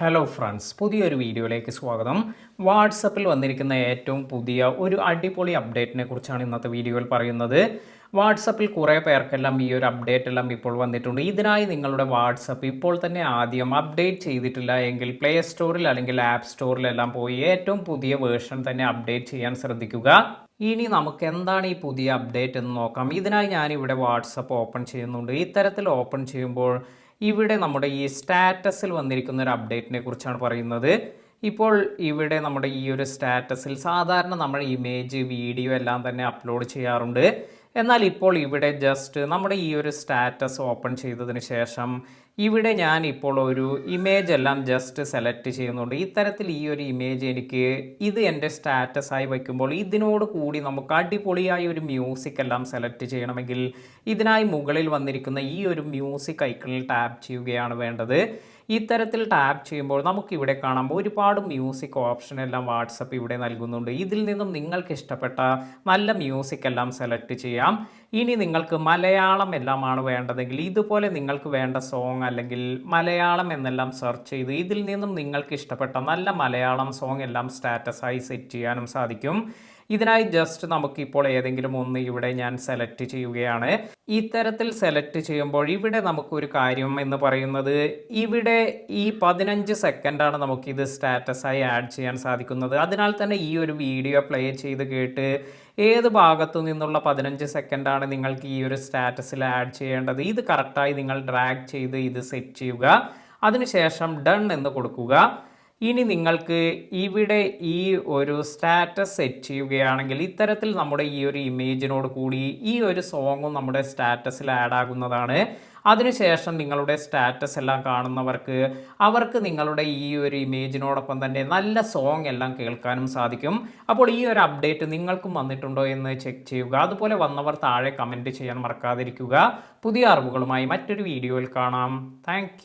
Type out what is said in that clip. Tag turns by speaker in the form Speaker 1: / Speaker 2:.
Speaker 1: Hello friends, പുതിയൊരു വീഡിയോയിലേക്ക് സ്വാഗതം. വാട്സപ്പിൽ വന്നിരിക്കുന്ന ഏറ്റവും പുതിയ ഒരു അടിപൊളി അപ്ഡേറ്റിനെ കുറിച്ചാണ് ഇന്നത്തെ വീഡിയോയിൽ പറയുന്നത്. വാട്സപ്പിൽ കുറേ പേർക്കെല്ലാം ഈ ഒരു അപ്ഡേറ്റ് എല്ലാം ഇപ്പോൾ വന്നിട്ടുണ്ട്. ഇതിനായി നിങ്ങളുടെ വാട്സപ്പ് ഇപ്പോൾ തന്നെ ആദ്യം അപ്ഡേറ്റ് ചെയ്തിട്ടില്ല എങ്കിൽ പ്ലേ സ്റ്റോറിൽ അല്ലെങ്കിൽ ആപ്പ് സ്റ്റോറിലെല്ലാം പോയി ഏറ്റവും പുതിയ വേർഷൻ തന്നെ അപ്ഡേറ്റ് ചെയ്യാൻ ശ്രദ്ധിക്കുക. ഇനി നമുക്ക് എന്താണ് ഈ പുതിയ അപ്ഡേറ്റ് എന്ന് നോക്കാം. ഇതിനായി ഞാനിവിടെ വാട്സപ്പ് ഓപ്പൺ ചെയ്യുന്നുണ്ട്. ഇത്തരത്തിൽ ഓപ്പൺ ചെയ്യുമ്പോൾ ഇവിടെ നമ്മുടെ ഈ സ്റ്റാറ്റസിൽ വന്നിരിക്കുന്ന ഒരു അപ്ഡേറ്റിനെ കുറിച്ചാണ് പറയുന്നത്. ഇപ്പോൾ ഇവിടെ നമ്മുടെ ഈ ഒരു സ്റ്റാറ്റസിൽ സാധാരണ നമ്മൾ ഇമേജ്, വീഡിയോ എല്ലാം തന്നെ അപ്ലോഡ് ചെയ്യാറുണ്ട്. എന്നാൽ ഇപ്പോൾ ഇവിടെ ജസ്റ്റ് നമ്മുടെ ഈ ഒരു സ്റ്റാറ്റസ് ഓപ്പൺ ചെയ്തതിന് ശേഷം ഇവിടെ ഞാൻ ഇപ്പോൾ ഒരു ഇമേജ് എല്ലാം ജസ്റ്റ് സെലക്ട് ചെയ്യുന്നുണ്ട്. ഇത്തരത്തിൽ ഈ ഒരു ഇമേജ് എനിക്ക് ഇത് എൻ്റെ സ്റ്റാറ്റസായി വയ്ക്കുമ്പോൾ ഇതിനോട് കൂടി നമുക്ക് അടിപൊളിയായി ഒരു മ്യൂസിക് എല്ലാം സെലക്ട് ചെയ്യണമെങ്കിൽ ഇതിനായി മുകളിൽ വന്നിരിക്കുന്ന ഈ ഒരു മ്യൂസിക് ഐക്കണിൽ ടാപ്പ് ചെയ്യുകയാണ് വേണ്ടത്. ഇത്തരത്തിൽ ടാപ്പ് ചെയ്യുമ്പോൾ നമുക്കിവിടെ കാണാം ഒരുപാട് മ്യൂസിക് ഓപ്ഷൻ എല്ലാം വാട്സപ്പ് ഇവിടെ നൽകുന്നുണ്ട്. ഇതിൽ നിന്നും നിങ്ങൾക്ക് ഇഷ്ടപ്പെട്ട നല്ല മ്യൂസിക് എല്ലാം സെലക്ട് ചെയ്യാം. ഇനി നിങ്ങൾക്ക് മലയാളം എല്ലാമാണ് വേണ്ടതെങ്കിൽ ഇതുപോലെ നിങ്ങൾക്ക് വേണ്ട സോങ് അല്ലെങ്കിൽ മലയാളം എന്നെല്ലാം സെർച്ച് ചെയ്ത് ഇതിൽ നിന്നും നിങ്ങൾക്ക് ഇഷ്ടപ്പെട്ട നല്ല മലയാളം സോങ് എല്ലാം സ്റ്റാറ്റസായി സെറ്റ് ചെയ്യാനും സാധിക്കും. ഇതിനായി ജസ്റ്റ് നമുക്കിപ്പോൾ ഏതെങ്കിലും ഒന്ന് ഇവിടെ ഞാൻ സെലക്ട് ചെയ്യുകയാണ്. ഇത്തരത്തിൽ സെലക്ട് ചെയ്യുമ്പോൾ ഇവിടെ നമുക്കൊരു കാര്യം എന്ന് പറയുന്നത് ഇവിടെ ഈ 15 സെക്കൻഡാണ് നമുക്കിത് സ്റ്റാറ്റസായി ആഡ് ചെയ്യാൻ സാധിക്കുന്നത്. അതിനാൽ തന്നെ ഈ ഒരു വീഡിയോ പ്ലേ ചെയ്ത് കേട്ട് ഏത് ഭാഗത്തു നിന്നുള്ള 15 സെക്കൻഡാണ് നിങ്ങൾക്ക് ഈ ഒരു സ്റ്റാറ്റസിൽ ആഡ് ചെയ്യേണ്ടത്, ഇത് കറക്റ്റായി നിങ്ങൾ ഡ്രാഗ് ചെയ്ത് ഇത് സെറ്റ് ചെയ്യുക. അതിനുശേഷം ഡൺ എന്ന് കൊടുക്കുക. ഇനി നിങ്ങൾക്ക് ഇവിടെ ഈ ഒരു സ്റ്റാറ്റസ് സെറ്റ് ചെയ്യുകയാണെങ്കിൽ ഇത്തരത്തിൽ നമ്മുടെ ഈ ഒരു ഇമേജിനോട് കൂടി ഈ ഒരു സോങ്ങും നമ്മുടെ സ്റ്റാറ്റസിൽ ആഡ് ആകുന്നതാണ്. അതിനുശേഷം നിങ്ങളുടെ സ്റ്റാറ്റസ് എല്ലാം കാണുന്നവർക്ക് അവർക്ക് നിങ്ങളുടെ ഈ ഒരു ഇമേജിനോടൊപ്പം തന്നെ നല്ല സോങ് എല്ലാം കേൾക്കാനും സാധിക്കും. അപ്പോൾ ഈ ഒരു അപ്ഡേറ്റ് നിങ്ങൾക്കും വന്നിട്ടുണ്ടോ എന്ന് ചെക്ക് ചെയ്യുക. അതുപോലെ വന്നവർ താഴെ കമൻറ്റ് ചെയ്യാൻ മറക്കാതിരിക്കുക. പുതിയ അറിവുകളുമായി മറ്റൊരു വീഡിയോയിൽ കാണാം. താങ്ക്